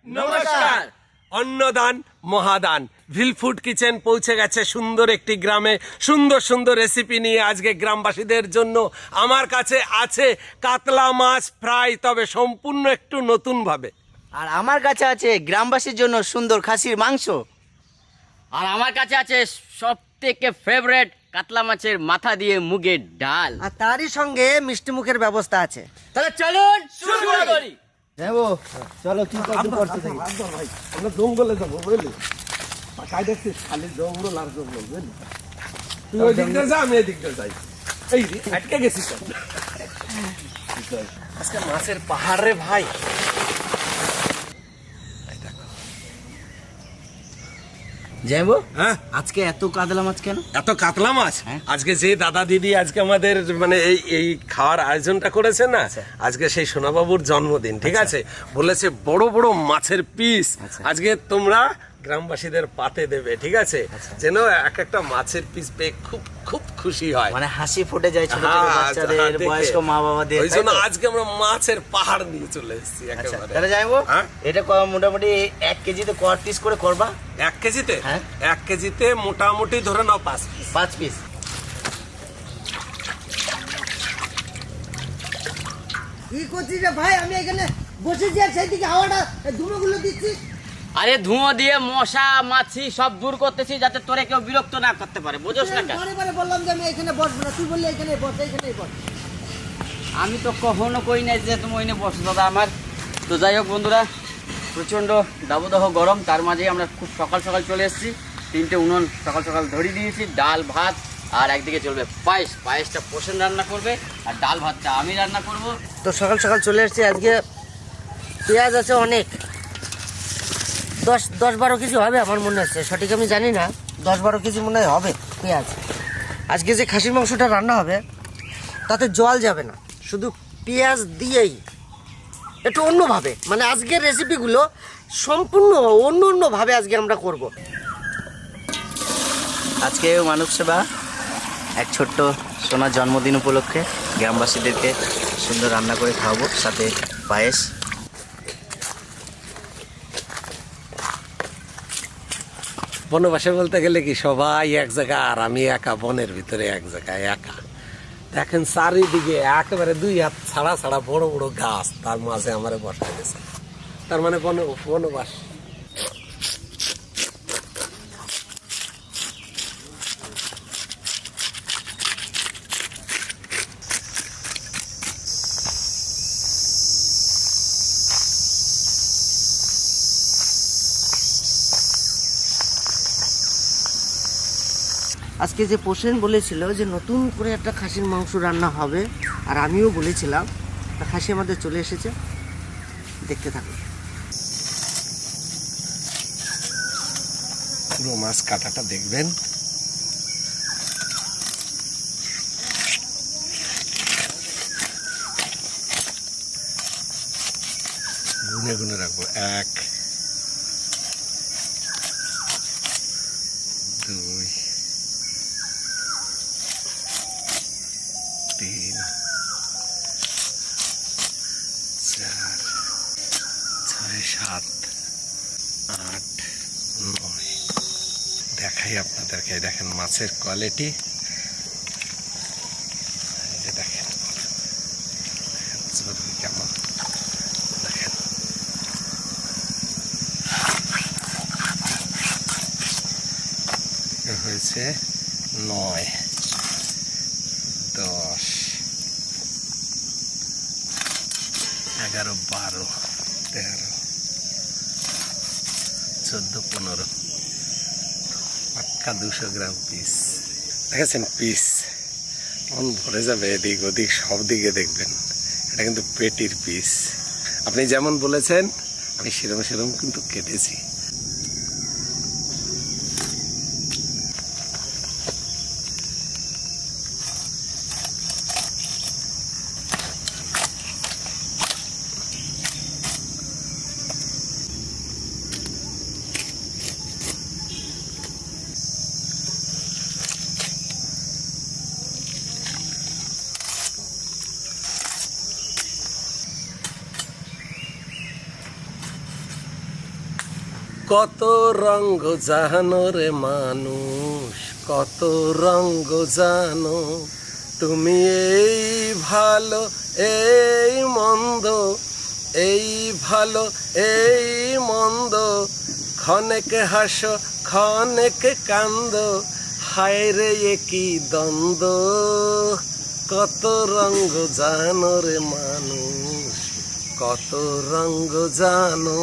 নমস্কার। অন্নদান মহাদান ভিল food kitchen পৌঁছে গেছে সুন্দর একটি গ্রামে সুন্দর সুন্দর রেসিপি নিয়ে। আজকে গ্রামবাসীদের জন্য আমার কাছে আছে কাতলা মাছ ফ্রাই, তবে সম্পূর্ণ একটু নতুন ভাবে। আর আমার কাছে আছে গ্রামবাসীর জন্য সুন্দর খাসির মাংস। আর আমার কাছে আছে সব থেকে ফেভারিট কাতলা মাছের মাথা দিয়ে মুগের ডাল। আর তারই সঙ্গে মিষ্টি মুখের ব্যবস্থা আছে। তাহলে চলুন শুরু করি। যাবো, চলো কি করতে থাকি। ভাই আমরা জঙ্গলে যাবো বুঝলি, পাকাই দেখছিস খালি জঙ্গল আর জঙ্গল বুঝলি। তুই ওই দিক দিয়ে যা, আমি এই দিক দিয়ে যাই। এই রে, আটকে গেছি তো। আজকে মাছের পাহাড় রে ভাই। যাবো, হ্যাঁ, আজকে এত কাতলা মাছ কেন? এত কাতলা মাছ হ্যাঁ। আজকে যে দাদা দিদি আজকে আমাদের মানে এই খাওয়ার আয়োজনটা করেছে না, আজকে সেই সোনাবাবুর জন্মদিন, ঠিক আছে, বলেছে বড় বড় মাছের পিস আজকে তোমরা গ্রামবাসীদের পাতে দেবে, ঠিক আছে, যেন এক একটা মাছের পিস পেয়ে খুব খুব খুশি হয়, মানে হাসি ফুটে যায় ছোট ছোট হ্যাঁ, বাচ্চাদের, দেখে। বয়স্ক মা বাবাদের। ওই জন্য আজকে আমরা মাছের পাহাড় নিয়ে চলে এসেছি একেবারে। তাহলে যাইবো, হ্যাঁ? এটা মোটামুটি 1 কেজিতে কত পিস করে করবা? 1 কেজিতে হ্যাঁ। 1 কেজিতে মোটামুটি ধরে নাও 5 পিস। 5 পিস। কি করছিস রে ভাই? আমি এখানে বসেছি আর সেই দিকে হাওয়াটা ধুমোগুলো দিচ্ছি। আরে ধুঁয়ো দিয়ে মশা মাছি সব দূর করতেছি যাতে তোরে কেউ বিরক্ত না করতে পারে, বুঝোস না কেন? বারে বারে বললাম যে আমি এখানে বসবো না, তুই বললি এখানে বস, এখানেই বস। আমি তো কখনো কই নাই যে তুমি ওইনে বসো দাদা আমার। তো যাই হোক বন্ধুরা, প্রচণ্ড দাবদাহ গরম, তার মাঝেই আমরা খুব সকাল সকাল চলে এসেছি। 3টে উনুন সকাল সকাল ধরিয়ে দিয়েছি, ডাল ভাত, আর একদিকে চলবে পায়েস। পায়েসটা পোষণ রান্না করবে আর ডাল ভাতটা আমি রান্না করব। তো সকাল সকাল চলে এসেছি। আজকে পেঁয়াজ আছে অনেক, 10-12 কেজি হবে আমার মনে হচ্ছে, সঠিক আমি জানি না, 10-12 কেজি মনে হয় হবে পেঁয়াজ। আজকে যে খাসির মাংসটা রান্না হবে তাতে জল যাবে না, শুধু পেঁয়াজ দিয়েই একটু অন্যভাবে, মানে আজকের রেসিপিগুলো সম্পূর্ণ অন্য অন্যভাবে আজকে আমরা করব। আজকে মানব সেবা এক ছোট্ট সোনার জন্মদিন উপলক্ষে গ্রামবাসীদেরকে সুন্দর রান্না করে খাওয়াবো, সাথে পায়েস। বনবাসে বলতে গেলে কি সবাই এক জায়গায় আর আমি একা বনের ভিতরে এক জায়গায় একা। দেখেন চারিদিকে একেবারে 2 হাত ছাড়া ছাড়া বড় বড় গাছ, তার মাঝে আমার বসা গেছে, তার মানে বনবাস। আজকে যে পোষণ বলেছিল যে নতুন করে একটা খাসির মাংস রান্না হবে, আর আমিও বলেছিলাম, তা খাসি আমাদের চলে এসেছে, দেখতে থাকুন। পুরো মাছ কাটাটা দেখবেন। গুনে গুনে রাখবো, 1 2 3 4 6 7 8 9। দেখাই আপনাদেরকে, দেখেন মাছের কোয়ালিটি, দেখেন কেমন, দেখেন হয়েছে 9 10 11 12 13 14 15 পাক্কা 200 গ্রাম পিস। দেখেছেন পিস, মন ভরে যাবে, এদিক ওদিক সব দিকে দেখবেন। এটা কিন্তু পেটির পিস, আপনি যেমন বলেছেন আমি সেরকম সেরকম কিন্তু কেটেছি। কত রঙ্গ জানো রে মানুষ, কত রঙ্গ জানো, তুমি এই ভালো এই মন্দ, এই ভালো এই মন্দ, ক্ষণেকে হাসো ক্ষণেকে কান্দ, হায় রে কি দ্বন্দ্ব, কত রঙ্গ জানো রে মানুষ, কত রঙ্গ জানো।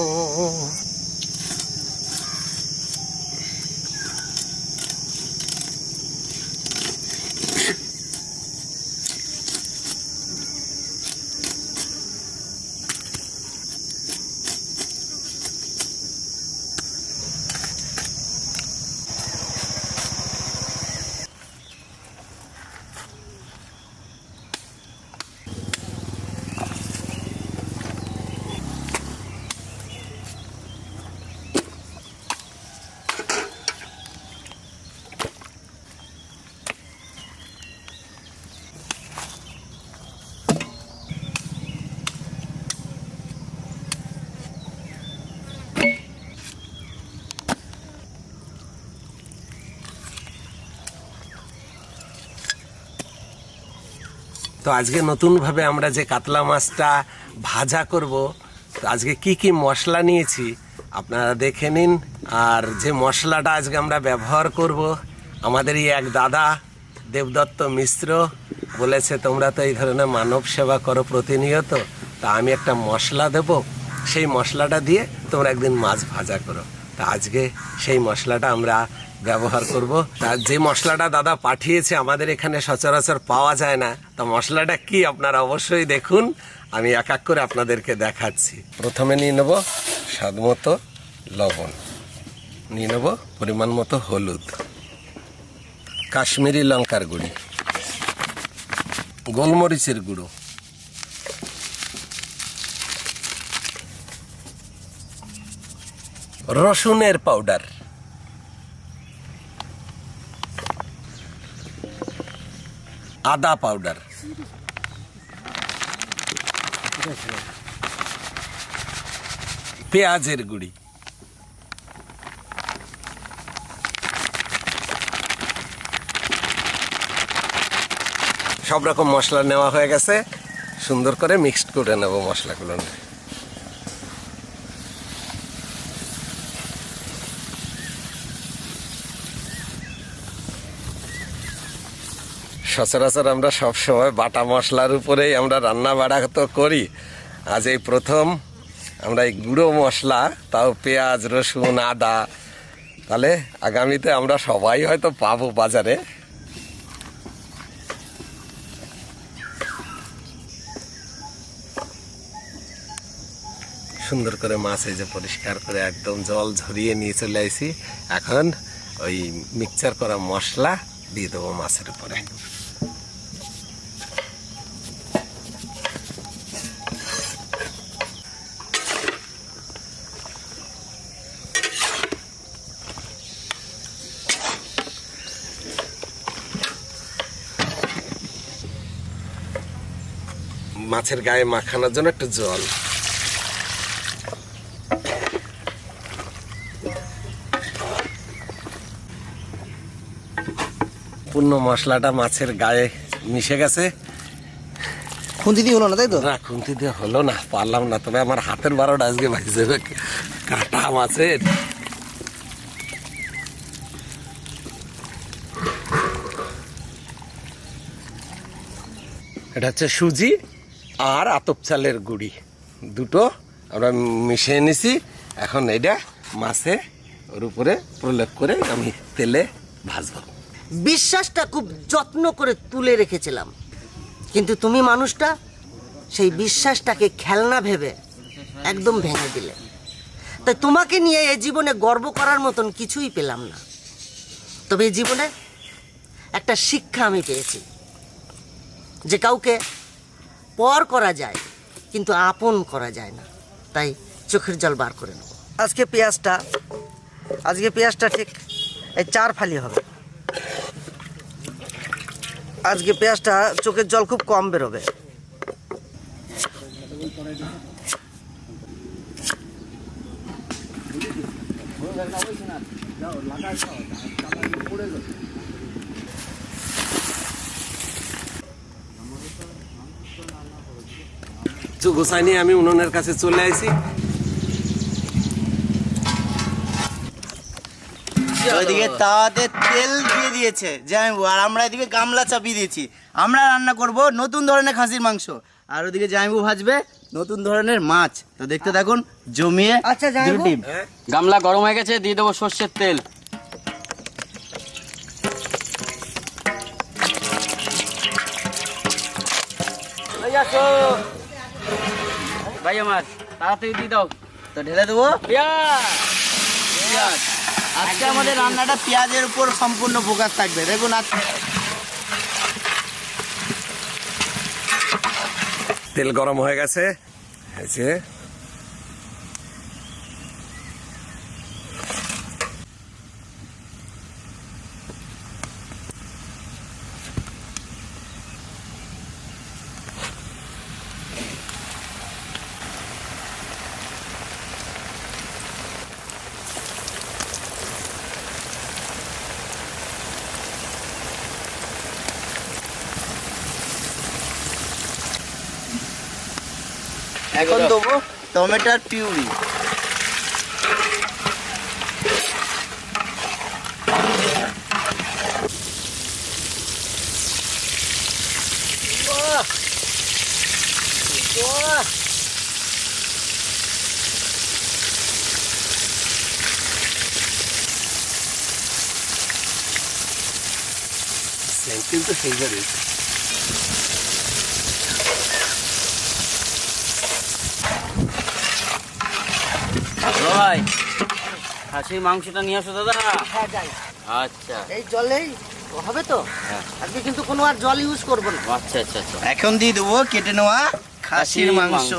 তো আজকে নতুনভাবে আমরা যে কাতলা মাছটা ভাজা করব, তো আজকে কি কি মশলা নিয়েছি আপনারা দেখে নিন। আর যে মশলাটা আজকে আমরা ব্যবহার করব, আমাদেরই এক দাদা দেবদত্ত মিশ্র বলেছে তোমরা তো এই ধরনের মানব সেবা করো প্রতিনিয়ত, তা আমি একটা মশলা দেব, সেই মশলাটা দিয়ে তোমরা একদিন মাছ ভাজা করো। তা আজকে সেই মশলাটা আমরা ব্যবহার করব। তার যে মশলাটা দাদা পাঠিয়েছে আমাদের এখানে সচরাচর পাওয়া যায় না, তা মশলাটা কি আপনারা অবশ্যই দেখুন, আমি এক এক করে আপনাদেরকে দেখাচ্ছি। প্রথমে নিয়ে নেব স্বাদ মতো লবণ, নিয়ে নেব পরিমাণ মতো হলুদ, কাশ্মীরি লঙ্কার গুঁড়ি, গোলমরিচের গুঁড়ো, রসুনের পাউডার, আদা পাউডার, পেঁয়াজের গুঁড়ি, সব রকম মশলা নেওয়া হয়ে গেছে, সুন্দর করে মিক্সড করে নেব মশলাগুলো। সচরাচর আমরা সবসময় বাটা মশলার উপরেই আমরা রান্না বাড়া তো করি, আজ এই প্রথম আমরা এই গুঁড়ো মশলা, তাও পেঁয়াজ রসুন আদা, তাহলে আগামীতে আমরা সবাই হয়তো পাবো বাজারে। সুন্দর করে মাছ এই যে পরিষ্কার করে একদম জল ঝরিয়ে নিয়ে চলে আসি। এখন ওই মিক্সচার করা মশলা দিয়ে দেবো মাছের উপরে। মাছের গায়ে মাখানোর জন্য একটু জল, পূর্ণ মশলাটা মাছের গায়ে মিশে গেছে। খুন্তি দিয়ে হলো না, তাই তো? না, খুন্তি দিয়ে হলো না, পারলাম না, তবে আমার হাতের 12টা আজকে বাজে যাবে কাটা মাছের। এটা হচ্ছে সুজি আর আতপ চালের গুঁড়ি, দুটো আমরা মিশিয়ে নিছি। এখন এটা মাছে ওর উপরে প্রলেপ করে আমি তেলে ভাজবো। বিশ্বাসটা খুব যত্ন করে তুলে রেখেছিলাম, কিন্তু তুমি মানুষটা সেই বিশ্বাসটাকে খেলনা ভেবে একদম ভেঙে দিলে। তাই তোমাকে নিয়ে এই জীবনে গর্ব করার মতন কিছুই পেলাম না। তবে এই জীবনে একটা শিক্ষা আমি পেয়েছি, যে কাউকে পর করা যায় কিন্তু আপন করা যায় না। তাই চোখের জল বার করে নেব। আজকে পেঁয়াজটা ঠিক এই 4 ফালি হবে। আজকে পেঁয়াজটা চোখের জল খুব কম বেরোবে। কিছু গোছাই নিয়ে আমি উনুনের কাছে চলে আইছি। ওইদিকে তাওয়াতে তেল দিয়ে দিয়েছে জামাইবু, আর আমরা এদিকে গামলা চাপিয়ে দিয়েছি। আমরা রান্না করব নতুন ধরনের খাসির মাংস, আর ওদিকে জামাইবু ভাজবে নতুন ধরনের মাছ। তো দেখতে থাকুন, জমিয়ে আচ্ছা, জামাইবু। দুটো ডিম। গামলা গরম হয়ে গেছে, দিয়ে দেবো সর্ষের তেল। ভাই আমার তাড়াতাড়ি দিয়ে দাও। তো ঢেলে দেবো পেঁয়াজ পেঁয়াজ। আজকে আমাদের রান্নাটা পেঁয়াজের উপর সম্পূর্ণ ফোকাস থাকবে। দেখুন তেল গরম হয়ে গেছে, এই যে এখন দেবো টমেটোর পিউরি। কিন্তু সেই যাবে। ভাই খাসির মাংসটা নিয়ে আসো দাদা। হ্যাঁ যাই, আচ্ছা এই জলেই হবে তো। হ্যাঁ। আজকে কিন্তু কোনো আর জল ইউজ করবো না। আচ্ছা আচ্ছা আচ্ছা। এখন দিয়ে দেবো কেটে নেওয়া খাসির মাংস।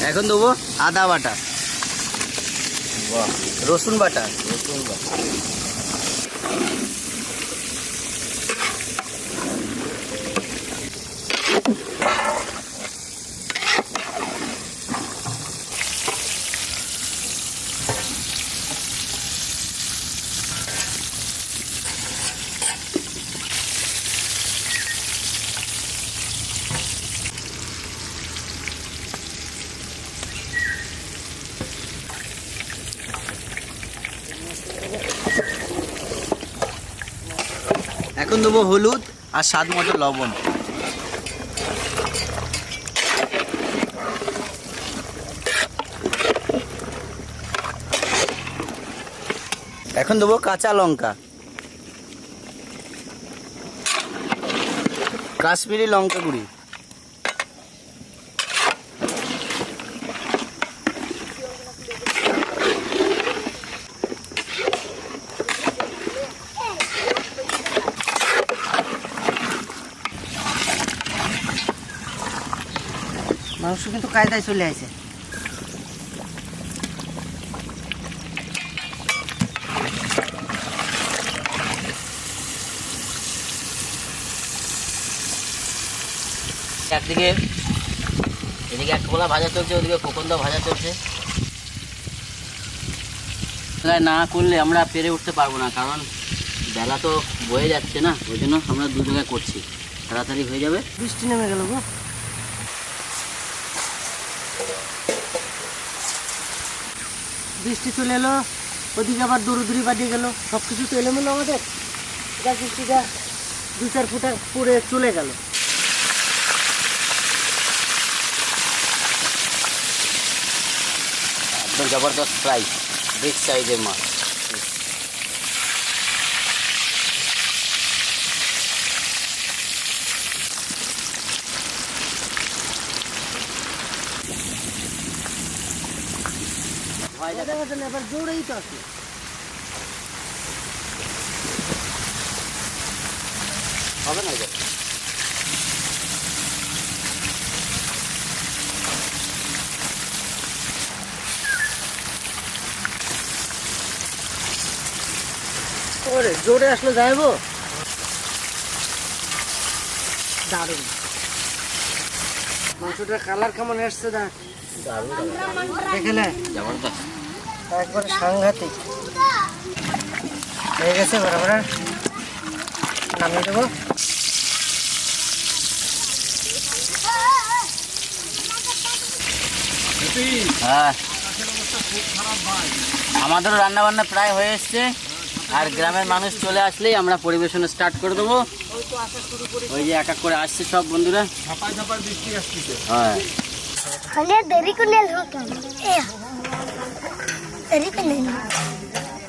এখন দেবো আদা বাটা, রসুন বাটা, এখন দেবো হলুদ আর স্বাদ মতো লবণ। এখন দেবো কাঁচা লঙ্কা, কাশ্মীরি লঙ্কা গুঁড়ি, মাংস কিন্তু কায়দায় চলে আসে। একদিকে এদিকে এক কোলা ভাজা চলছে, ওদিকে কোকন্দা ভাজা চলছে। না করলে আমরা পেরে উঠতে পারবো না, কারণ বেলা তো বয়ে যাচ্ছে না, ওই জন্য আমরা দু জায়গায় করছি, তাড়াতাড়ি হয়ে যাবে। বৃষ্টি নেমে গেল গো। বৃষ্টি চলে এলো, ওদিকে আবার দৌড়ি বাড়িয়ে গেল, সব কিছু তো এলোমেলো আমাদের। এটা বৃষ্টিটা 2-4 ফুটা পড়ে চলে গেল। একদম জবরদস্ত ফ্রাই, বিগ সাইজের মাছ। এবার দৌড়েই তো আসে। হবে না ওরে জোরে আসলে যাইবো। দারুণ মাংসটার কালার কেমন এসছে না? দেখলে একবার সাংঘাতিক হয়ে গেছে। বরাবর নামিয়ে দেবো। হ্যাঁ, আমাদেরও রান্না বান্না প্রায় হয়ে এসছে, আর গ্রামের মানুষ চলে আসলেই আমরা পরিবেশন স্টার্ট করে দেবো। ওই যে এক এক করে আসছে সব বন্ধুরা। হ্যাঁ,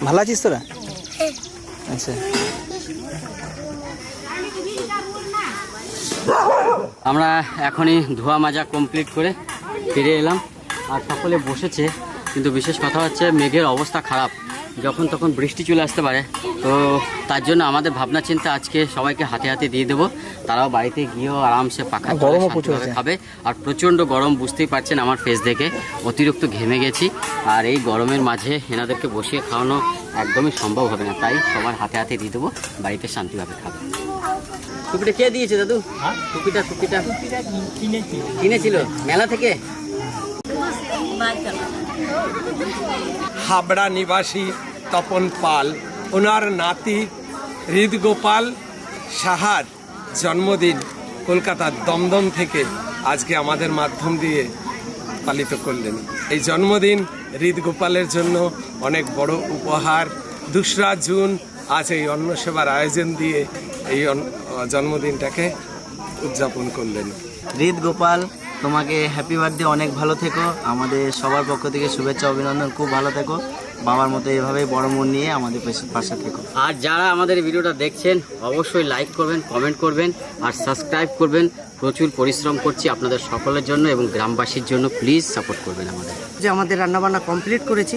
ভালো আছিস তোরা? আচ্ছা, আমরা এখনই ধোয়া মাজা কমপ্লিট করে ফিরে এলাম, আর সকলে বসেছে। কিন্তু বিশেষ কথা হচ্ছে মেঘের অবস্থা খারাপ, যখন তখন বৃষ্টি চলে আসতে পারে। তো তার জন্য আমাদের ভাবনা চিন্তা আজকে সবাইকে হাতে হাতে দিয়ে দেবো, তারাও বাড়িতে গিয়েও আরামসে পাখা খাবে। আর প্রচণ্ড গরম, বুঝতেই পারছেন আমার ফেস দেখে, অতিরিক্ত ঘেমে গেছি। আর এই গরমের মাঝে এনাদেরকে বসিয়ে খাওয়ানো একদমই সম্ভব হবে না, তাই সবার হাতে হাতে দিয়ে দেবো, বাড়িতে শান্তিভাবে খাবে। টুপিটা কে দিয়েছে দাদু? টুপিটা কিনেছিল মেলা থেকে। হাবড়া নিবাসী তপন পাল, ওনার নাতি হৃদগোপাল সাহার জন্মদিন কলকাতার দমদম থেকে আজকে আমাদের মাধ্যম দিয়ে পালিত করলেন। এই জন্মদিন হৃদগোপালের জন্য অনেক বড় উপহার। 2রা জুন আজ এই অন্ন সেবার আয়োজন দিয়ে এই জন্মদিনটাকে উদযাপন করলেন। হৃদগোপাল, তোমাকে হ্যাপি বার্থডে, অনেক ভালো থেকো। আমাদের সবার পক্ষ থেকে শুভেচ্ছা অভিনন্দন, খুব ভালো থেকো। বাবার মতো এভাবেই বড় মন নিয়ে আমাদের পাশে থেকো। আর যারা আমাদের ভিডিওটা দেখছেন অবশ্যই লাইক করবেন, কমেন্ট করবেন আর সাবস্ক্রাইব করবেন। প্রচুর পরিশ্রম করছি আপনাদের সকলের জন্য এবং গ্রামবাসীর জন্য, প্লিজ সাপোর্ট করবেন আমাদের। যে আমাদের রান্নাবান্না কমপ্লিট করেছি,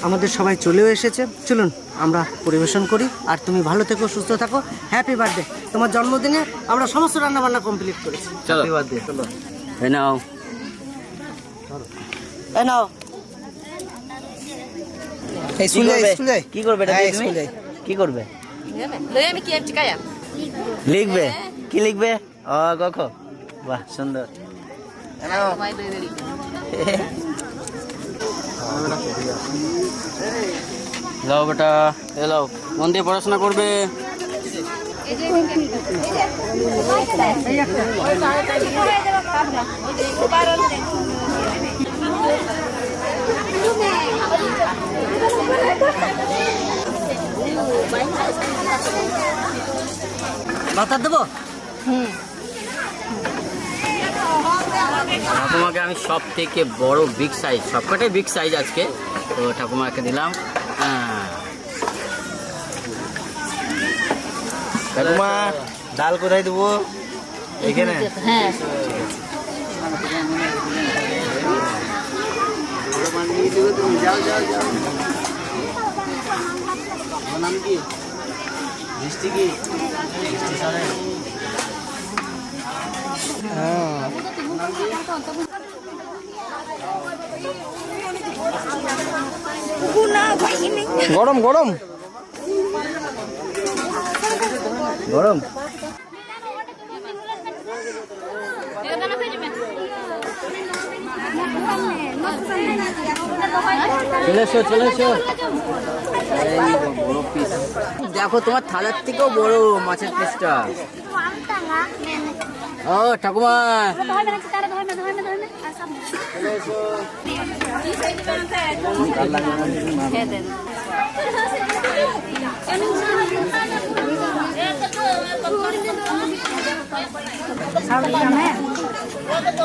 আমাদের সবাই চলেও এসেছে। চলুন আমরা পরিবেশন করি। আর তুমি ভালো থেকো, সুস্থ থাকো। Happy birthday. তোমার জন্মদিনে আমরা সমস্ত রান্নাবান্না কমপ্লিট করেছি। চলো হ্যাপি বার্থডে। চলো এই নাও। এই নাও। কি করবে এটা? কি করবে? লিখবে। কি লিখবে? কখো। বাহ, সুন্দর। লাও বেটা, এলাও, মন দিয়ে পড়াশোনা করবে। বাতার দেবো। ঠাকুমাকে আমি সব থেকে বড় বিগ সাইজ, সবকটাই বিগ সাইজ আজকে, তো ঠাকুমাকে দিলাম। ঠাকুমা, ডাল কোথায় দেবো? এখানে। হ্যাঁ, বৃষ্টি কি? বৃষ্টি সারে। গরম গরম গরম। চলে এসো, চলে এসো। দেখো তোমার থালার থেকেও বড় মাছের পিসটা। ও ঠাকুমা,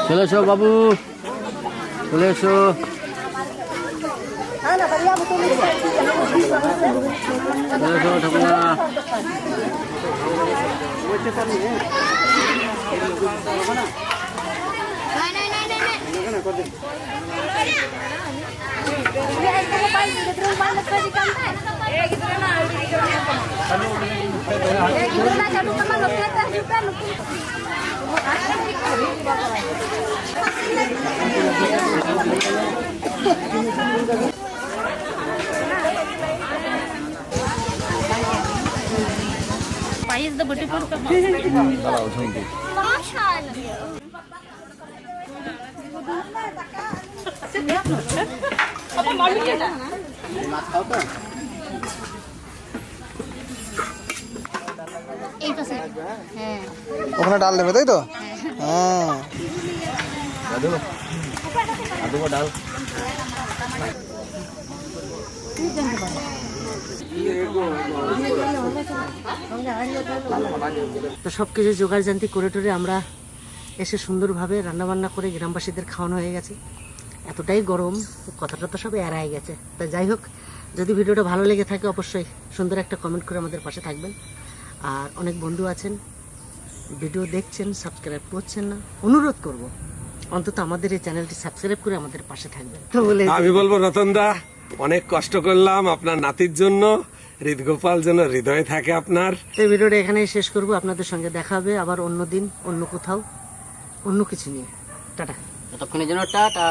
চলে এসো বাবু, চলে এসো। চলে এসো ঠাকুমা। is the beautiful এই তো স্যার হ্যাঁ ওখানে ডাল দেবে তাই তো হ্যাঁ তো সব কিছু জোগাড় জানতি করে টরে আমরা এসে সুন্দরভাবে রান্নাবান্না করে গ্রামবাসীদের খাওয়ানো হয়ে গেছে। এতটাই গরম, কথাটা তো সব এড়াই গেছে। তো যাই হোক, যদি ভিডিওটা ভালো লেগে থাকে অবশ্যই সুন্দর একটা কমেন্ট করে আমাদের পাশে থাকবেন। আর অনেক বন্ধু আছেন ভিডিও দেখছেন, সাবস্ক্রাইব করছেন না, অনুরোধ করব অন্তত আমাদের এই চ্যানেলটি সাবস্ক্রাইব করে আমাদের পাশে থাকবেন। তো বলে আমি বলবো রতনদা, অনেক কষ্ট করলাম আপনার নাতির জন্য, হৃদগোপাল যেন হৃদয়ে থাকে আপনার। এই ভিডিওটা এখানেই শেষ করব। আপনাদের সঙ্গে দেখা হবে আবার অন্য দিন, অন্য কোথাও, অন্য কিছু নিয়ে। টাটা। ততক্ষণের জন্য টাটা।